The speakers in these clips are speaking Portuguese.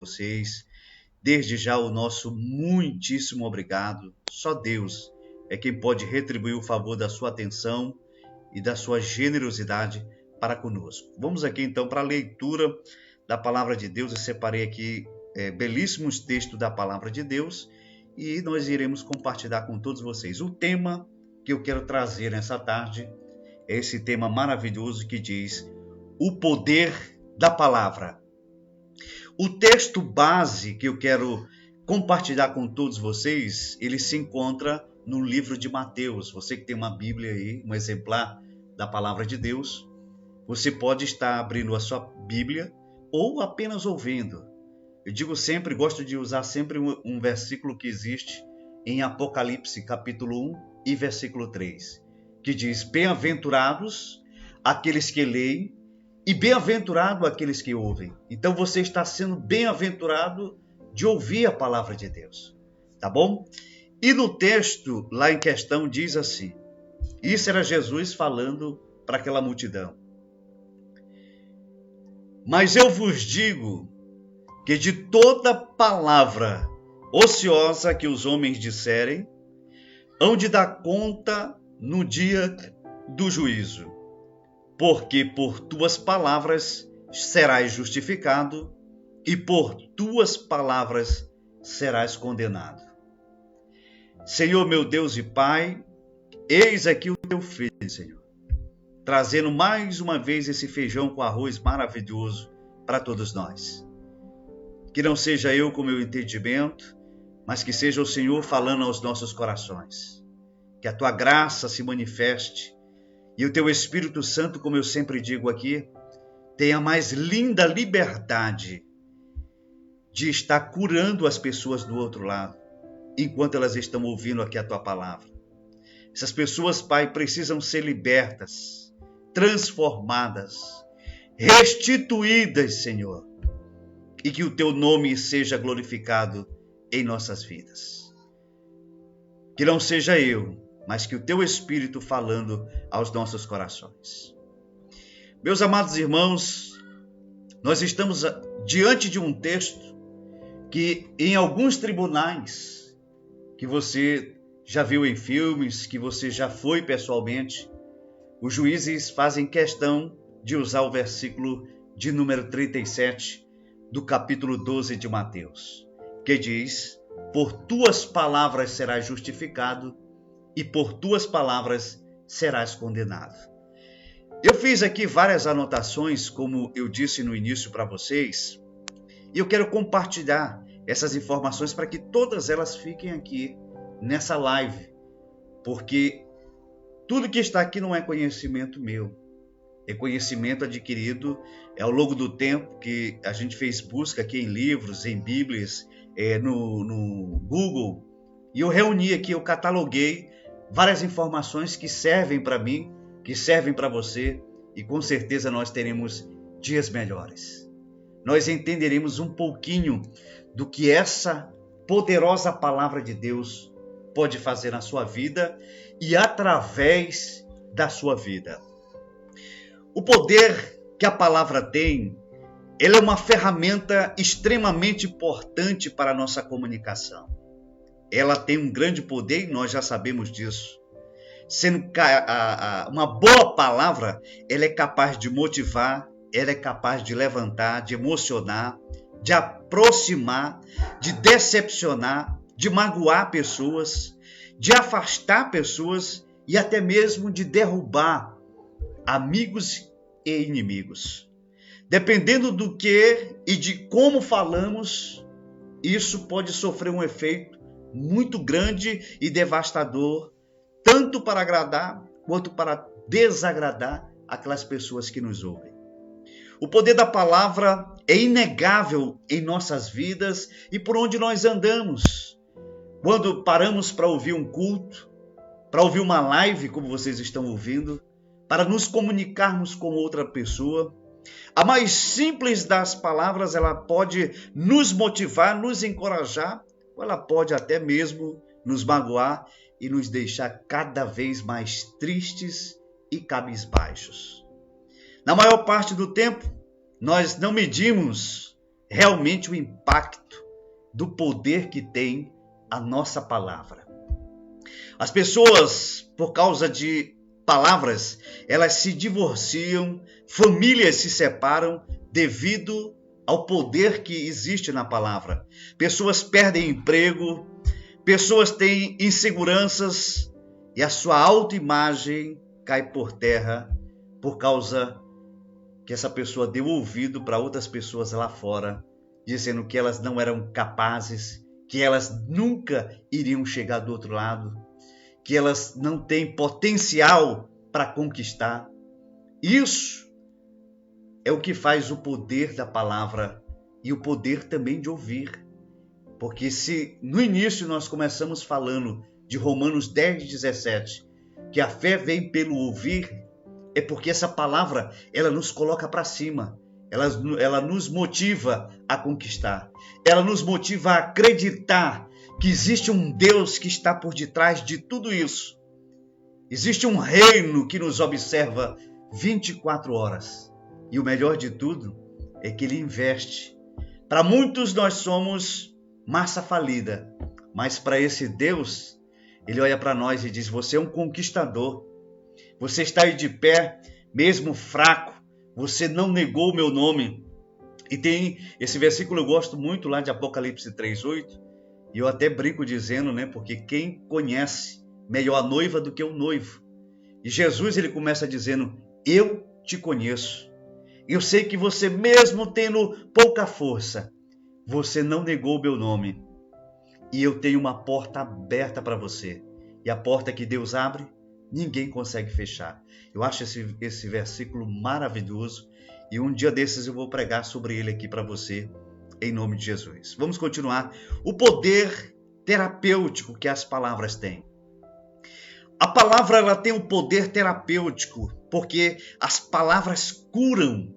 vocês. Desde já o nosso muitíssimo obrigado. Só Deus é quem pode retribuir o favor da sua atenção e da sua generosidade para conosco. Vamos aqui então para a leitura da palavra de Deus. Eu separei aqui belíssimos textos da palavra de Deus e nós iremos compartilhar com todos vocês. O tema que eu quero trazer nessa tarde é esse tema maravilhoso que diz o poder da palavra. O texto base que eu quero compartilhar com todos vocês, ele se encontra no livro de Mateus. Você que tem uma Bíblia aí, um exemplar da palavra de Deus, você pode estar abrindo a sua Bíblia ou apenas ouvindo. Eu digo sempre, gosto de usar sempre um versículo que existe em Apocalipse, capítulo 1 e versículo 3, que diz: bem-aventurados aqueles que leem e bem-aventurado aqueles que ouvem. Então você está sendo bem-aventurado de ouvir a palavra de Deus, tá bom? E no texto lá em questão diz assim, isso era Jesus falando para aquela multidão: mas eu vos digo que de toda palavra ociosa que os homens disserem, hão de dar conta no dia do juízo. Porque por tuas palavras serás justificado e por tuas palavras serás condenado. Senhor meu Deus e Pai, eis aqui o teu filho, Senhor, trazendo mais uma vez esse feijão com arroz maravilhoso para todos nós. Que não seja eu com meu entendimento, mas que seja o Senhor falando aos nossos corações. Que a tua graça se manifeste e o teu Espírito Santo, como eu sempre digo aqui, tenha a mais linda liberdade de estar curando as pessoas do outro lado, enquanto elas estão ouvindo aqui a tua palavra. Essas pessoas, Pai, precisam ser libertas, transformadas, restituídas, Senhor, e que o teu nome seja glorificado em nossas vidas. Que não seja eu, mas que o teu Espírito falando aos nossos corações. Meus amados irmãos, nós estamos diante de um texto que em alguns tribunais que você já viu em filmes, que você já foi pessoalmente, os juízes fazem questão de usar o versículo de número 37 do capítulo 12 de Mateus, que diz: por tuas palavras serás justificado e por tuas palavras serás condenado. Eu fiz aqui várias anotações, como eu disse no início para vocês, e eu quero compartilhar essas informações para que todas elas fiquem aqui nessa live, porque tudo que está aqui não é conhecimento meu, é conhecimento adquirido ao longo do tempo que a gente fez busca aqui em livros, em Bíblias, no Google, e eu reuni aqui, eu cataloguei várias informações que servem para mim, que servem para você, e com certeza nós teremos dias melhores. Nós entenderemos um pouquinho do que essa poderosa palavra de Deus pode fazer na sua vida e através da sua vida. O poder que a palavra tem, ela é uma ferramenta extremamente importante para a nossa comunicação. Ela tem um grande poder e nós já sabemos disso. Sendo uma boa palavra, ela é capaz de motivar, ela é capaz de levantar, de emocionar, de aproximar, de decepcionar, de magoar pessoas, de afastar pessoas e até mesmo de derrubar amigos e inimigos. Dependendo do que e de como falamos, isso pode sofrer um efeito muito grande e devastador, tanto para agradar quanto para desagradar aquelas pessoas que nos ouvem. O poder da palavra é inegável em nossas vidas e por onde nós andamos. Quando paramos para ouvir um culto, para ouvir uma live, como vocês estão ouvindo, para nos comunicarmos com outra pessoa, a mais simples das palavras, ela pode nos motivar, nos encorajar, ou ela pode até mesmo nos magoar e nos deixar cada vez mais tristes e cabisbaixos. Na maior parte do tempo, nós não medimos realmente o impacto do poder que tem a nossa palavra. As pessoas, por causa de palavras, elas se divorciam, famílias se separam devido ao poder que existe na palavra. Pessoas perdem emprego, pessoas têm inseguranças e a sua autoimagem cai por terra por causa que essa pessoa deu ouvido para outras pessoas lá fora, dizendo que elas não eram capazes, que elas nunca iriam chegar do outro lado, que elas não têm potencial para conquistar. Isso é o que faz o poder da palavra e o poder também de ouvir. Porque se no início nós começamos falando de Romanos 10:17, que a fé vem pelo ouvir, é porque essa palavra ela nos coloca para cima, ela nos motiva a conquistar, ela nos motiva a acreditar que existe um Deus que está por detrás de tudo isso. Existe um reino que nos observa 24 horas. E o melhor de tudo é que ele investe. Para muitos nós somos massa falida, mas para esse Deus, ele olha para nós e diz: você é um conquistador. Você está aí de pé, mesmo fraco, você não negou o meu nome. E tem esse versículo, eu gosto muito lá de Apocalipse 3:8, e eu até brinco dizendo, porque quem conhece melhor a noiva do que o noivo. E Jesus, ele começa dizendo: eu te conheço. Eu sei que você, mesmo tendo pouca força, você não negou o meu nome. E eu tenho uma porta aberta para você. E a porta que Deus abre, ninguém consegue fechar. Eu acho esse versículo maravilhoso. E um dia desses eu vou pregar sobre ele aqui para você, em nome de Jesus. Vamos continuar. O poder terapêutico que as palavras têm. A palavra ela tem um poder terapêutico, porque as palavras curam.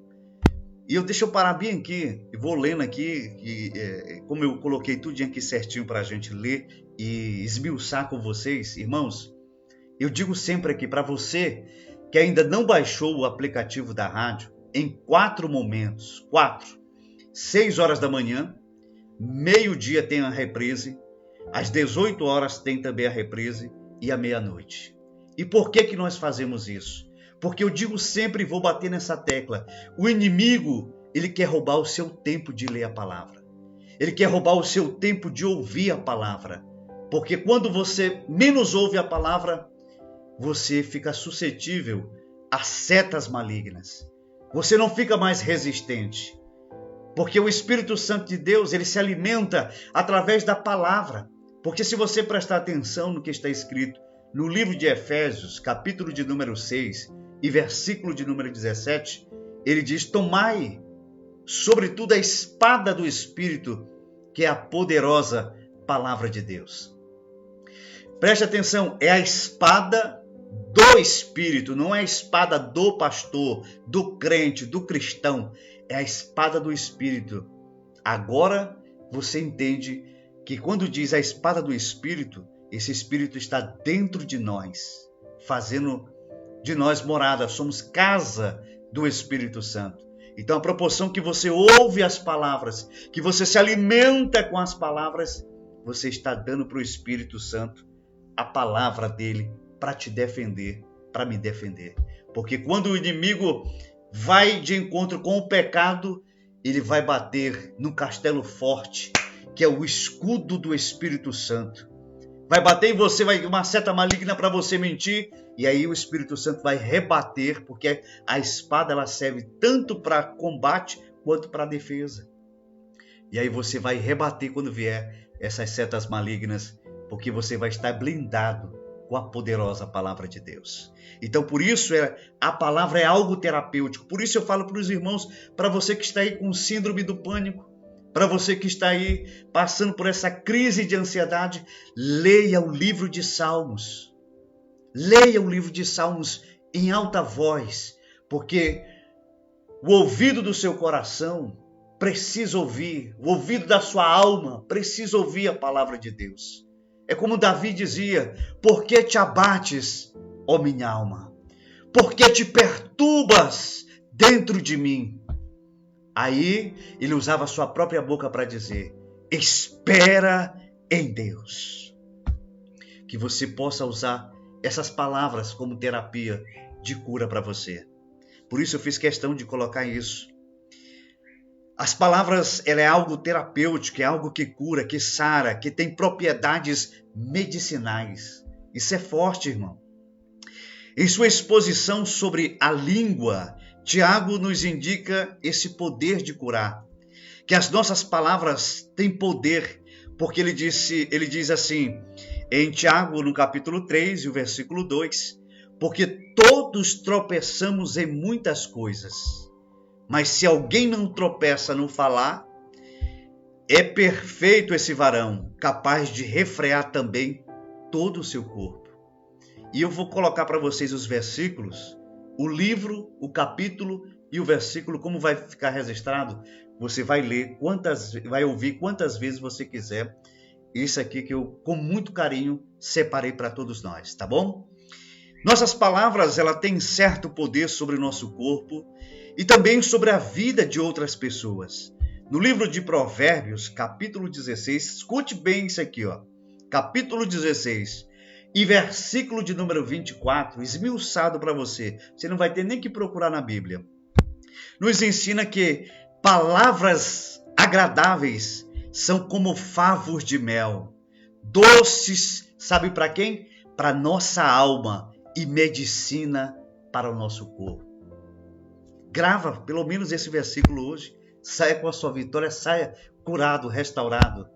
E deixa eu parar bem aqui, eu vou lendo aqui, como eu coloquei tudo aqui certinho para a gente ler e esmiuçar com vocês, irmãos. Eu digo sempre aqui para você que ainda não baixou o aplicativo da rádio, em 4 momentos, 6 horas da manhã, meio-dia tem a reprise, às 18 horas tem também a reprise e à meia-noite. E por que nós fazemos isso? Porque eu digo sempre e vou bater nessa tecla, o inimigo, ele quer roubar o seu tempo de ler a palavra. Ele quer roubar o seu tempo de ouvir a palavra. Porque quando você menos ouve a palavra, você fica suscetível a setas malignas. Você não fica mais resistente. Porque o Espírito Santo de Deus, ele se alimenta através da palavra. Porque se você prestar atenção no que está escrito no livro de Efésios, capítulo de número 6 e versículo de número 17, ele diz: tomai, sobretudo, a espada do Espírito, que é a poderosa palavra de Deus. Preste atenção, é a espada do Espírito, não é a espada do pastor, do crente, do cristão, é a espada do Espírito. Agora você entende que quando diz a espada do Espírito, esse Espírito está dentro de nós, fazendo de nós morada, somos casa do Espírito Santo. Então a proporção que você ouve as palavras, que você se alimenta com as palavras, você está dando para o Espírito Santo a palavra dele para te defender, para me defender. Porque quando o inimigo vai de encontro com o pecado, ele vai bater no castelo forte, que é o escudo do Espírito Santo. Vai bater em você, vai uma seta maligna para você mentir, e aí o Espírito Santo vai rebater, porque a espada ela serve tanto para combate quanto para defesa. E aí você vai rebater quando vier essas setas malignas, porque você vai estar blindado com a poderosa palavra de Deus. Então por isso a palavra é algo terapêutico. Por isso eu falo para os irmãos, para você que está aí com síndrome do pânico, para você que está aí passando por essa crise de ansiedade, leia o livro de Salmos. Leia o livro de Salmos em alta voz, porque o ouvido do seu coração precisa ouvir, o ouvido da sua alma precisa ouvir a palavra de Deus. É como Davi dizia: por que te abates, ó minha alma? Por que te perturbas dentro de mim? Aí ele usava a sua própria boca para dizer: espera em Deus. Que você possa usar essas palavras como terapia de cura para você. Por isso eu fiz questão de colocar isso. As palavras, ela é algo terapêutico, é algo que cura, que sara, que tem propriedades medicinais. Isso é forte, irmão. Em sua exposição sobre a língua, Tiago nos indica esse poder de curar. Que as nossas palavras têm poder, porque ele diz assim, em Tiago, no capítulo 3, e o versículo 2, porque todos tropeçamos em muitas coisas, mas se alguém não tropeça no falar, é perfeito esse varão, capaz de refrear também todo o seu corpo. E eu vou colocar para vocês os versículos, o livro, o capítulo e o versículo, como vai ficar registrado, você vai ler, vai ouvir quantas vezes você quiser. Isso aqui que eu, com muito carinho, separei para todos nós, tá bom? Nossas palavras, ela tem certo poder sobre o nosso corpo e também sobre a vida de outras pessoas. No livro de Provérbios, capítulo 16, escute bem isso aqui, ó. Capítulo 16 e versículo de número 24, esmiuçado para você. Você não vai ter nem que procurar na Bíblia. Nos ensina que palavras agradáveis são como favos de mel, doces, sabe para quem? Para nossa alma e medicina para o nosso corpo. Grava pelo menos esse versículo hoje, saia com a sua vitória, saia curado, restaurado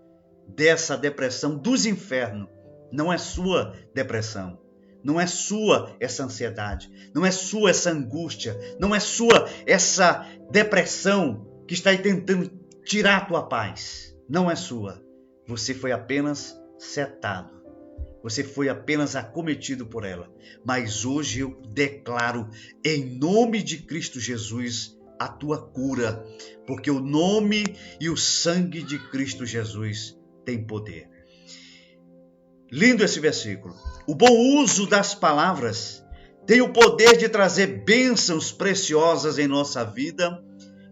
dessa depressão dos infernos. Não é sua depressão, não é sua essa ansiedade, não é sua essa angústia, não é sua essa depressão que está aí tentando tirar a tua paz. Não é sua. Você foi apenas setado. Você foi apenas acometido por ela. Mas hoje eu declaro, em nome de Cristo Jesus, a tua cura. Porque o nome e o sangue de Cristo Jesus tem poder. Lindo esse versículo. O bom uso das palavras tem o poder de trazer bênçãos preciosas em nossa vida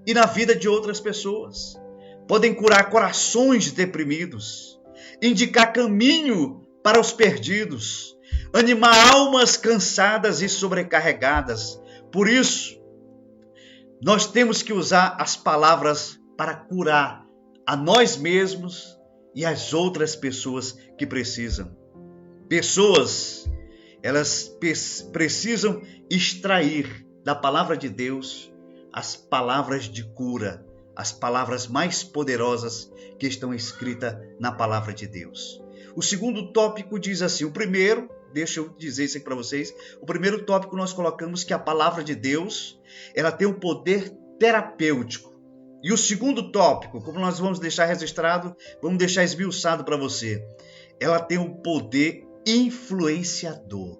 e na vida de outras pessoas. Podem curar corações deprimidos, indicar caminho para os perdidos, animar almas cansadas e sobrecarregadas. Por isso, nós temos que usar as palavras para curar a nós mesmos e as outras pessoas que precisam. Pessoas, elas precisam extrair da palavra de Deus as palavras de cura, as palavras mais poderosas que estão escritas na palavra de Deus. O segundo tópico diz assim, o primeiro, deixa eu dizer isso aqui para vocês, o primeiro tópico nós colocamos que a palavra de Deus, ela tem um poder terapêutico. E o segundo tópico, como nós vamos deixar registrado, vamos deixar esmiuçado para você, ela tem um poder influenciador.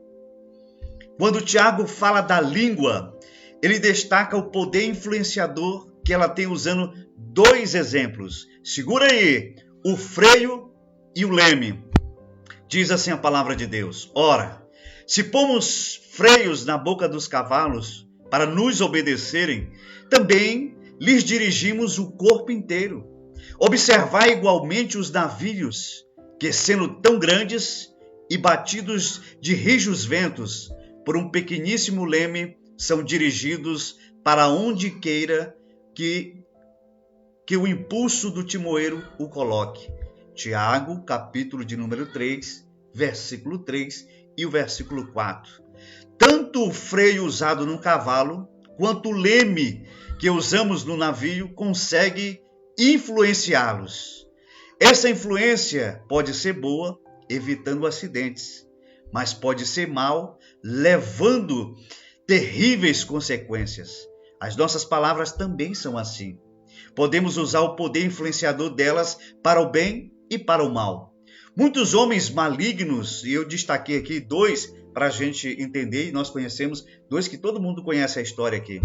Quando Tiago fala da língua, ele destaca o poder influenciador que ela tem usando dois exemplos. Segura aí, o freio e o leme. Diz assim a palavra de Deus. Ora, se pomos freios na boca dos cavalos para nos obedecerem, também lhes dirigimos o corpo inteiro. Observai igualmente os navios, que sendo tão grandes e batidos de rijos ventos, por um pequeníssimo leme, são dirigidos para onde queira que o impulso do timoeiro o coloque. Tiago, capítulo de número 3, versículo 3 e o versículo 4. Tanto o freio usado no cavalo, quanto o leme que usamos no navio, consegue influenciá-los. Essa influência pode ser boa, evitando acidentes, mas pode ser mal, levando terríveis consequências. As nossas palavras também são assim. Podemos usar o poder influenciador delas para o bem e para o mal. Muitos homens malignos, e eu destaquei aqui dois para a gente entender, e nós conhecemos dois que todo mundo conhece a história aqui.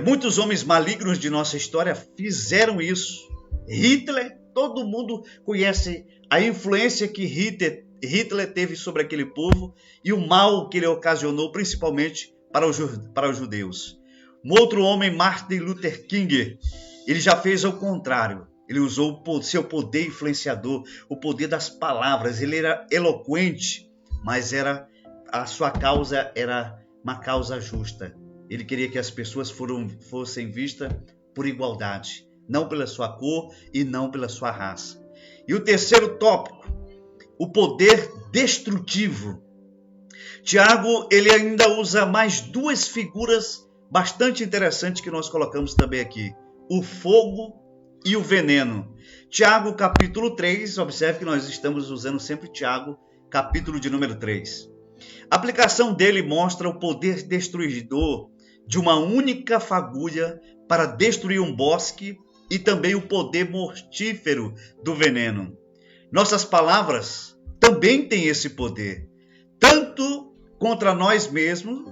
Muitos homens malignos de nossa história fizeram isso. Hitler, todo mundo conhece a influência que Hitler teve sobre aquele povo e o mal que ele ocasionou, principalmente para os judeus. Um outro homem, Martin Luther King, ele já fez o contrário. Ele usou o seu poder influenciador, o poder das palavras. Ele era eloquente, mas a sua causa era uma causa justa. Ele queria que as pessoas fossem vistas por igualdade, não pela sua cor e não pela sua raça. E o terceiro tópico, o poder destrutivo. Tiago, ele ainda usa mais duas figuras bastante interessantes que nós colocamos também aqui. O fogo e o veneno. Tiago, capítulo 3, observe que nós estamos usando sempre Tiago, capítulo de número 3. A aplicação dele mostra o poder destruidor de uma única fagulha para destruir um bosque e também o poder mortífero do veneno. Nossas palavras também têm esse poder, tanto contra nós mesmos,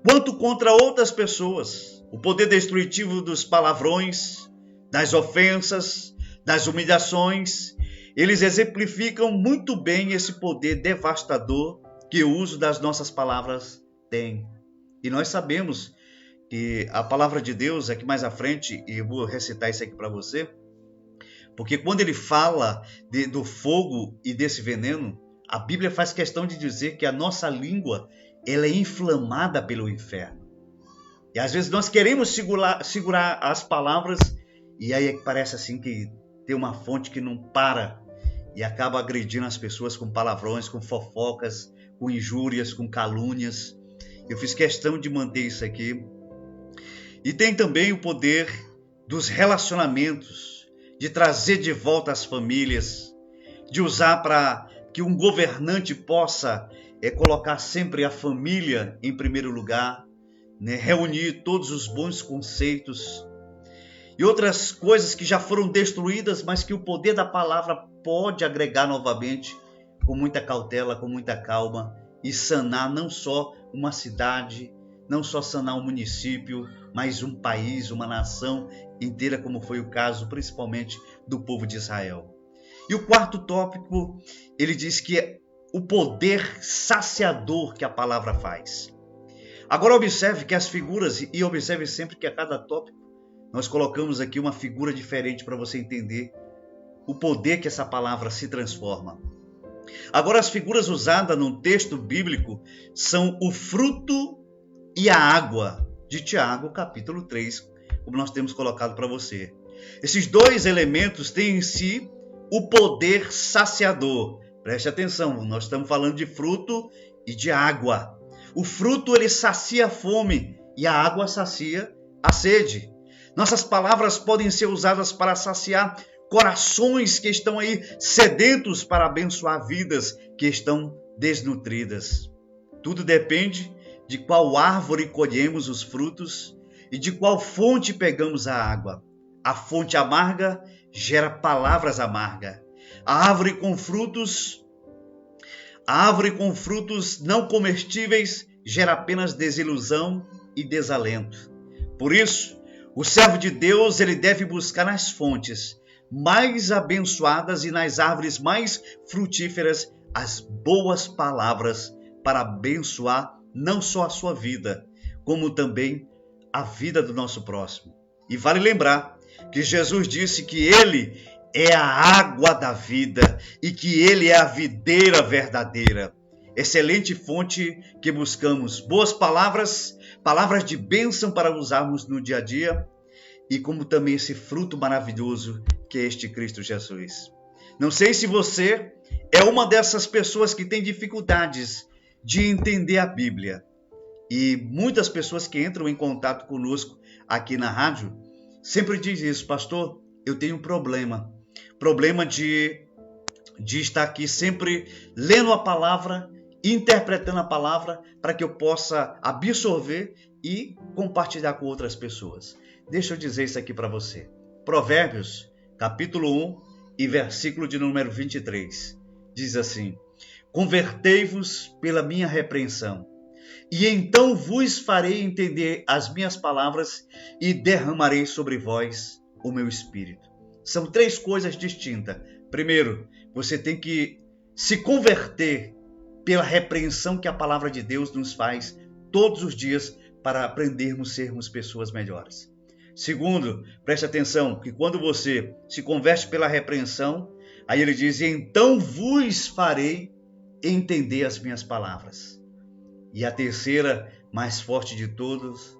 quanto contra outras pessoas. O poder destrutivo dos palavrões, das ofensas, das humilhações, eles exemplificam muito bem esse poder devastador que o uso das nossas palavras tem. E nós sabemos que a palavra de Deus, aqui mais à frente, e eu vou recitar isso aqui para você, porque quando ele fala do fogo e desse veneno, a Bíblia faz questão de dizer que a nossa língua ela é inflamada pelo inferno. E às vezes nós queremos segurar as palavras e aí parece assim que tem uma fonte que não para e acaba agredindo as pessoas com palavrões, com fofocas, com injúrias, com calúnias. Eu fiz questão de manter isso aqui. E tem também o poder dos relacionamentos, de trazer de volta as famílias, de usar para que um governante possa colocar sempre a família em primeiro lugar, né? Reunir todos os bons conceitos e outras coisas que já foram destruídas, mas que o poder da palavra pode agregar novamente com muita cautela, com muita calma e sanar não só uma cidade, não só sanar um município, mas um país, uma nação inteira, como foi o caso principalmente do povo de Israel. E o quarto tópico, ele diz que é o poder saciador que a palavra faz. Agora observe que as figuras, e observe sempre que a cada tópico nós colocamos aqui uma figura diferente para você entender o poder que essa palavra se transforma. Agora as figuras usadas no texto bíblico são o fruto e a água de Tiago, capítulo 3, como nós temos colocado para você. Esses dois elementos têm em si o poder saciador. Preste atenção, nós estamos falando de fruto e de água. O fruto ele sacia a fome e a água sacia a sede. Nossas palavras podem ser usadas para saciar corações que estão aí sedentos para abençoar vidas que estão desnutridas. Tudo depende de qual árvore colhemos os frutos e de qual fonte pegamos a água. A fonte amarga gera palavras amargas. A árvore com frutos não comestíveis gera apenas desilusão e desalento. Por isso, o servo de Deus ele deve buscar nas fontes mais abençoadas e nas árvores mais frutíferas as boas palavras para abençoar não só a sua vida, como também a vida do nosso próximo. E vale lembrar que Jesus disse que Ele é a água da vida e que Ele é a videira verdadeira. Excelente fonte que buscamos boas palavras, palavras de bênção para usarmos no dia a dia e como também esse fruto maravilhoso que é este Cristo Jesus. Não sei se você é uma dessas pessoas que tem dificuldades de entender a Bíblia. E muitas pessoas que entram em contato conosco aqui na rádio sempre dizem isso: pastor, eu tenho um problema de estar aqui sempre lendo a palavra, interpretando a palavra para que eu possa absorver e compartilhar com outras pessoas. Deixa eu dizer isso aqui para você. Provérbios, capítulo 1 e versículo de número 23. Diz assim: convertei-vos pela minha repreensão, e então vos farei entender as minhas palavras e derramarei sobre vós o meu espírito. São três coisas distintas. Primeiro, você tem que se converter pela repreensão que a palavra de Deus nos faz todos os dias para aprendermos a sermos pessoas melhores. Segundo, preste atenção, que quando você se converte pela repreensão, aí ele diz, então vos farei entender as minhas palavras. E a terceira, mais forte de todos,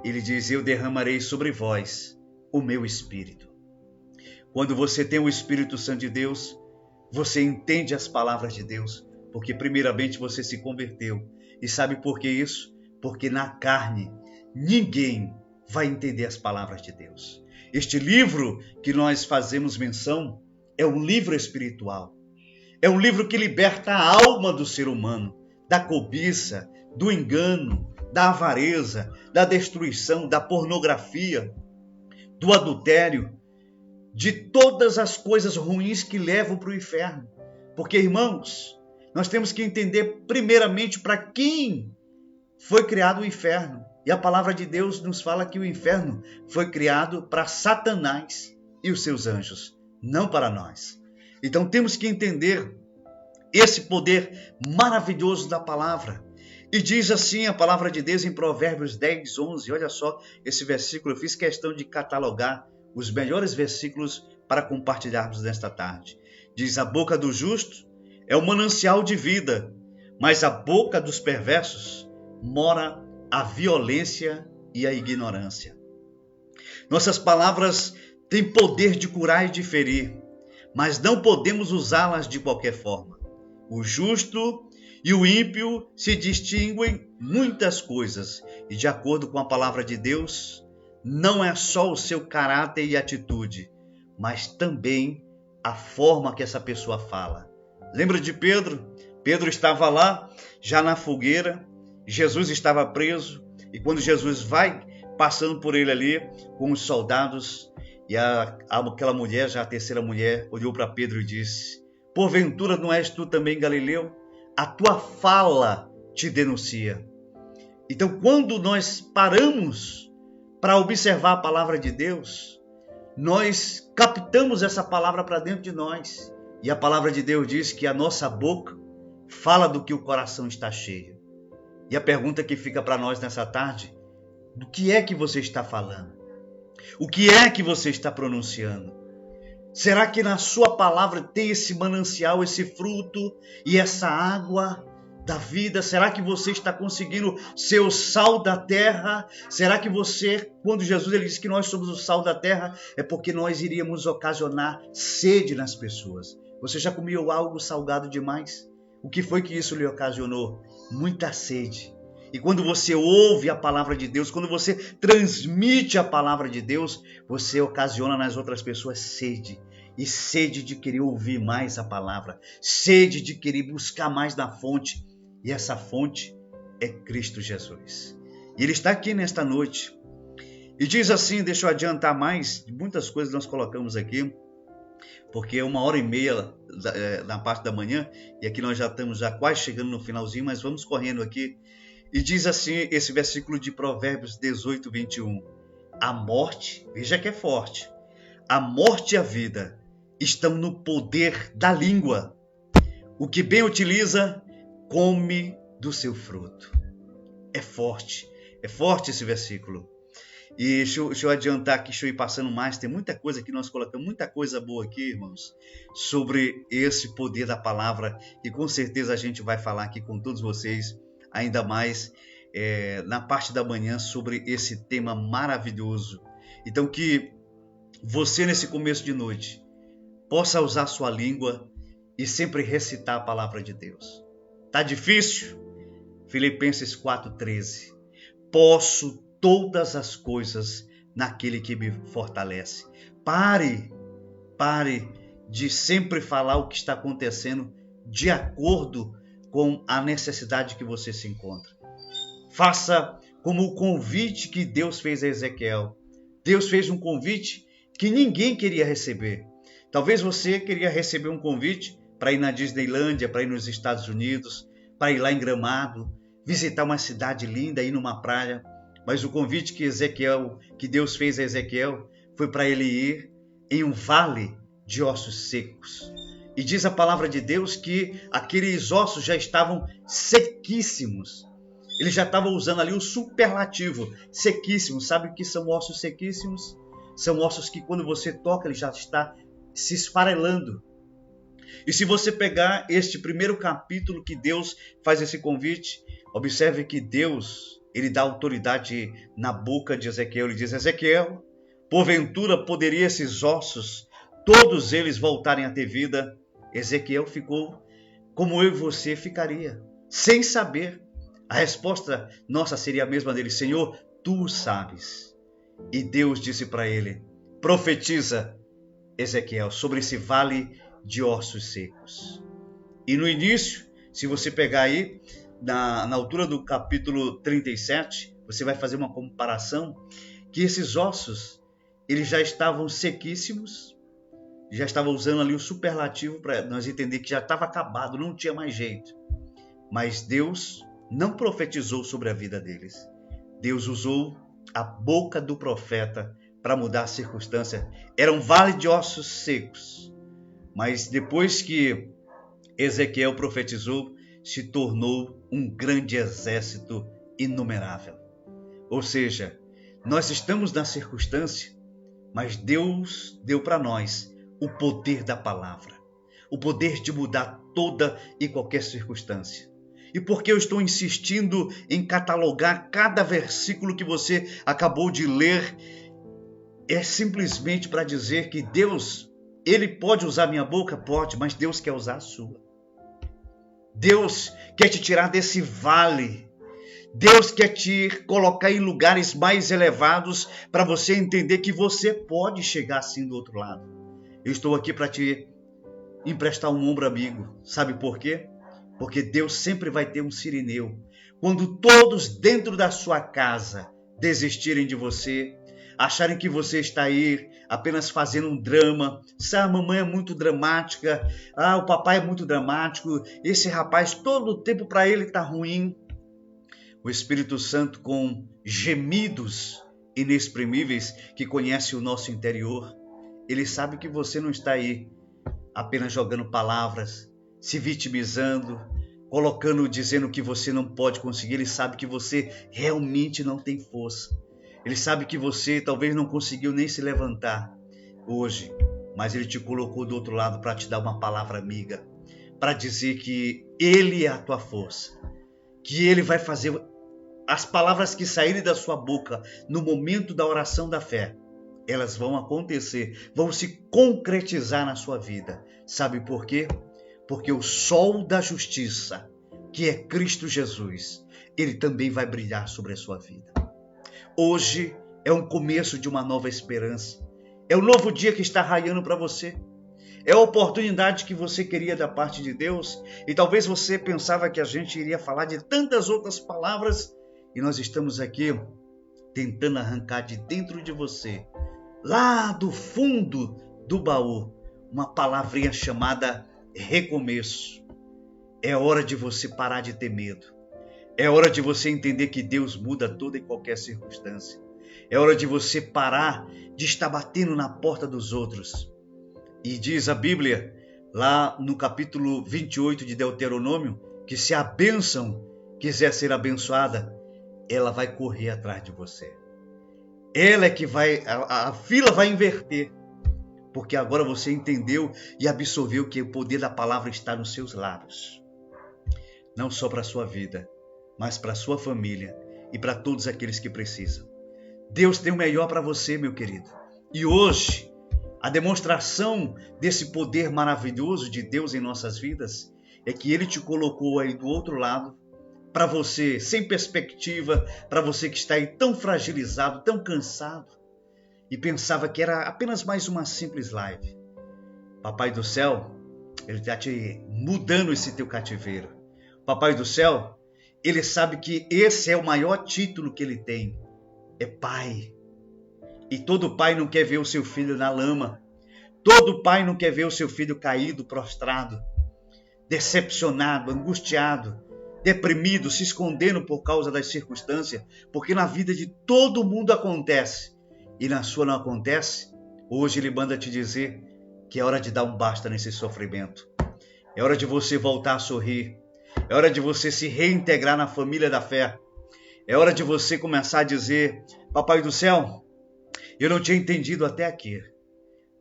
ele diz, eu derramarei sobre vós o meu Espírito. Quando você tem o Espírito Santo de Deus, você entende as palavras de Deus, porque primeiramente você se converteu. E sabe por que isso? Porque na carne ninguém vai entender as palavras de Deus. Este livro que nós fazemos menção é um livro espiritual. É um livro que liberta a alma do ser humano, da cobiça, do engano, da avareza, da destruição, da pornografia, do adultério, de todas as coisas ruins que levam para o inferno. Porque, irmãos, nós temos que entender primeiramente para quem foi criado o inferno. E a palavra de Deus nos fala que o inferno foi criado para Satanás e os seus anjos, não para nós. Então temos que entender esse poder maravilhoso da palavra. E diz assim a palavra de Deus em Provérbios 10, 11. Olha só esse versículo, eu fiz questão de catalogar os melhores versículos para compartilharmos nesta tarde. Diz, a boca do justo é o manancial de vida, mas a boca dos perversos mora a violência e a ignorância. Nossas palavras têm poder de curar e de ferir, mas não podemos usá-las de qualquer forma. O justo e o ímpio se distinguem muitas coisas, e de acordo com a palavra de Deus, não é só o seu caráter e atitude, mas também a forma que essa pessoa fala. Lembra de Pedro? Pedro estava lá, já na fogueira, Jesus estava preso, e quando Jesus vai passando por ele ali com os soldados, e aquela mulher, já a terceira mulher, olhou para Pedro e disse, porventura não és tu também Galileu? A tua fala te denuncia. Então, quando nós paramos para observar a palavra de Deus, nós captamos essa palavra para dentro de nós. E a palavra de Deus diz que a nossa boca fala do que o coração está cheio. E a pergunta que fica para nós nessa tarde, do que é que você está falando? O que é que você está pronunciando? Será que na sua palavra tem esse manancial, esse fruto e essa água da vida? Será que você está conseguindo ser o sal da terra? Será que você, quando Jesus ele disse que nós somos o sal da terra, é porque nós iríamos ocasionar sede nas pessoas? Você já comeu algo salgado demais? O que foi que isso lhe ocasionou? Muita sede. E quando você ouve a palavra de Deus, quando você transmite a palavra de Deus, você ocasiona nas outras pessoas sede. E sede de querer ouvir mais a palavra. Sede de querer buscar mais na fonte. E essa fonte é Cristo Jesus. E Ele está aqui nesta noite. E diz assim, deixa eu adiantar mais, muitas coisas nós colocamos aqui, porque é 1h30 na parte da manhã, e aqui nós já estamos quase chegando no finalzinho, mas vamos correndo aqui. E diz assim, esse versículo de Provérbios 18, 21. A morte, veja que é forte, a morte e a vida estão no poder da língua. O que bem utiliza, come do seu fruto. É forte esse versículo. E deixa eu adiantar aqui, deixa eu ir passando mais, tem muita coisa que nós colocamos, muita coisa boa aqui, irmãos, sobre esse poder da palavra, e com certeza a gente vai falar aqui com todos vocês, ainda mais na parte da manhã, sobre esse tema maravilhoso. Então que você nesse começo de noite possa usar sua língua e sempre recitar a palavra de Deus. Tá difícil? Filipenses 4,13. Posso todas as coisas naquele que me fortalece. Pare de sempre falar o que está acontecendo de acordo com a necessidade que você se encontra. Faça como o convite que Deus fez a Ezequiel. Deus fez um convite que ninguém queria receber. Talvez você queria receber um convite para ir na Disneylândia, para ir nos Estados Unidos, para ir lá em Gramado, visitar uma cidade linda, ir numa praia. Mas o convite que Deus fez a Ezequiel foi para ele ir em um vale de ossos secos. E diz a palavra de Deus que aqueles ossos já estavam sequíssimos. Ele já estava usando ali o superlativo, sequíssimo. Sabe o que são ossos sequíssimos? São ossos que quando você toca, ele já está se esfarelando. E se você pegar este primeiro capítulo que Deus faz esse convite, observe que Deus, ele dá autoridade na boca de Ezequiel. Ele diz: Ezequiel, porventura poderia esses ossos, todos eles voltarem a ter vida? Ezequiel ficou como eu e você ficaria, sem saber. A resposta nossa seria a mesma dele: Senhor, tu sabes. E Deus disse para ele: profetiza, Ezequiel, sobre esse vale de ossos secos. E no início, se você pegar aí, na altura do capítulo 37, você vai fazer uma comparação que esses ossos, eles já estavam sequíssimos, já estava usando ali o superlativo para nós entender que já estava acabado, não tinha mais jeito. Mas Deus não profetizou sobre a vida deles. Deus usou a boca do profeta para mudar a circunstância. Era um vale de ossos secos. Mas depois que Ezequiel profetizou, se tornou um grande exército inumerável. Ou seja, nós estamos na circunstância, mas Deus deu para nós o poder da palavra, o poder de mudar toda e qualquer circunstância. E por que eu estou insistindo em catalogar cada versículo que você acabou de ler? É simplesmente para dizer que Deus, ele pode usar minha boca? Pode, mas Deus quer usar a sua. Deus quer te tirar desse vale. Deus quer te colocar em lugares mais elevados para você entender que você pode chegar assim do outro lado. Eu estou aqui para te emprestar um ombro amigo. Sabe por quê? Porque Deus sempre vai ter um sirineu. Quando todos dentro da sua casa desistirem de você, acharem que você está aí apenas fazendo um drama, a mamãe é muito dramática, o papai é muito dramático, esse rapaz todo o tempo para ele está ruim. O Espírito Santo, com gemidos inexprimíveis, que conhece o nosso interior, ele sabe que você não está aí apenas jogando palavras, se vitimizando, dizendo que você não pode conseguir. Ele sabe que você realmente não tem força. Ele sabe que você talvez não conseguiu nem se levantar hoje, mas ele te colocou do outro lado para te dar uma palavra amiga, para dizer que ele é a tua força, que ele vai fazer as palavras que saírem da sua boca no momento da oração da fé. Elas vão acontecer, vão se concretizar na sua vida. Sabe por quê? Porque o sol da justiça, que é Cristo Jesus, ele também vai brilhar sobre a sua vida. Hoje é um começo de uma nova esperança. É um novo dia que está raiando para você. É a oportunidade que você queria da parte de Deus. E talvez você pensava que a gente iria falar de tantas outras palavras. E nós estamos aqui tentando arrancar de dentro de você, lá do fundo do baú, uma palavrinha chamada recomeço. É hora de você parar de ter medo. É hora de você entender que Deus muda toda e qualquer circunstância. É hora de você parar de estar batendo na porta dos outros. E diz a Bíblia, lá no capítulo 28 de Deuteronômio, que se a bênção quiser ser abençoada, ela vai correr atrás de você. Ela é que vai, a fila vai inverter. Porque agora você entendeu e absorveu que o poder da palavra está nos seus lábios. Não só para a sua vida, mas para a sua família e para todos aqueles que precisam. Deus tem o melhor para você, meu querido. E hoje, a demonstração desse poder maravilhoso de Deus em nossas vidas é que Ele te colocou aí do outro lado, para você sem perspectiva, para você que está aí tão fragilizado, tão cansado, e pensava que era apenas mais uma simples live. Papai do céu, ele está te mudando esse teu cativeiro. Papai do céu, ele sabe que esse é o maior título que ele tem. É pai. E todo pai não quer ver o seu filho na lama. Todo pai não quer ver o seu filho caído, prostrado, decepcionado, angustiado, deprimido, se escondendo por causa das circunstâncias. Porque na vida de todo mundo acontece. E na sua não acontece. Hoje ele manda te dizer que é hora de dar um basta nesse sofrimento. É hora de você voltar a sorrir. É hora de você se reintegrar na família da fé. É hora de você começar a dizer: Papai do céu, eu não tinha entendido até aqui,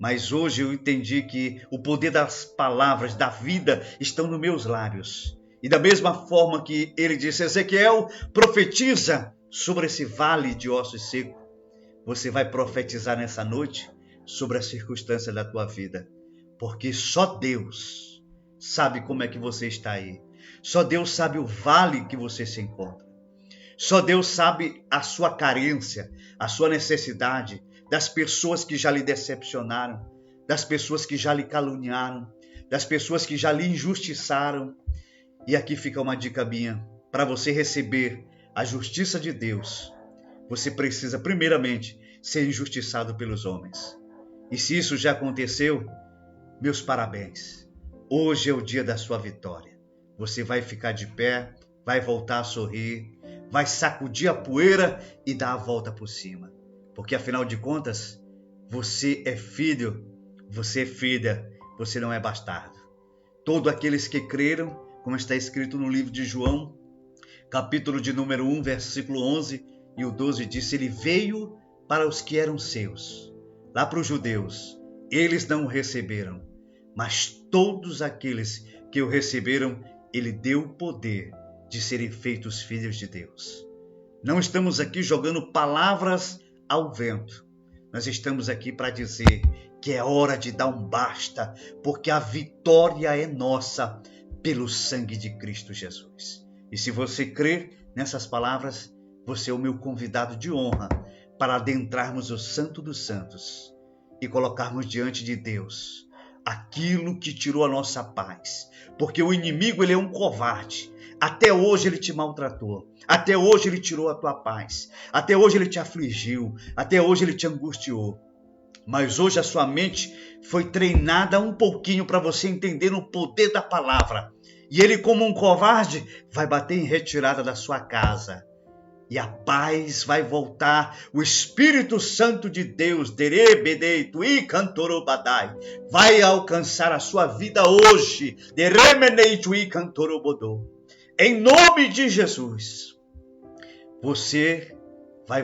mas hoje eu entendi que o poder das palavras, da vida, estão nos meus lábios. E da mesma forma que ele disse: Ezequiel, profetiza sobre esse vale de ossos secos. Você vai profetizar nessa noite sobre a circunstância da tua vida. Porque só Deus sabe como é que você está aí. Só Deus sabe o vale que você se encontra. Só Deus sabe a sua carência, a sua necessidade, das pessoas que já lhe decepcionaram, das pessoas que já lhe caluniaram, das pessoas que já lhe injustiçaram. E aqui fica uma dica minha: para você receber a justiça de Deus, você precisa primeiramente ser injustiçado pelos homens. E se isso já aconteceu, meus parabéns. Hoje é o dia da sua vitória. Você vai ficar de pé, vai voltar a sorrir, vai sacudir a poeira e dar a volta por cima. Porque afinal de contas, você é filho, você é filha, você não é bastardo. Todos aqueles que creram, como está escrito no livro de João, capítulo de número 1, versículo 11 e o 12 diz: ele veio para os que eram seus, lá para os judeus, eles não o receberam, mas todos aqueles que o receberam, ele deu o poder de serem feitos filhos de Deus. Não estamos aqui jogando palavras ao vento. Nós estamos aqui para dizer que é hora de dar um basta, porque a vitória é nossa pelo sangue de Cristo Jesus. E se você crer nessas palavras, você é o meu convidado de honra para adentrarmos o Santo dos Santos e colocarmos diante de Deus aquilo que tirou a nossa paz. Porque o inimigo, ele é um covarde. Até hoje ele te maltratou. Até hoje ele tirou a tua paz. Até hoje ele te afligiu. Até hoje ele te angustiou. Mas hoje a sua mente foi treinada um pouquinho para você entender o poder da palavra. E ele, como um covarde, vai bater em retirada da sua casa. E a paz vai voltar. O Espírito Santo de Deus, vai alcançar a sua vida hoje. Em nome de Jesus. Você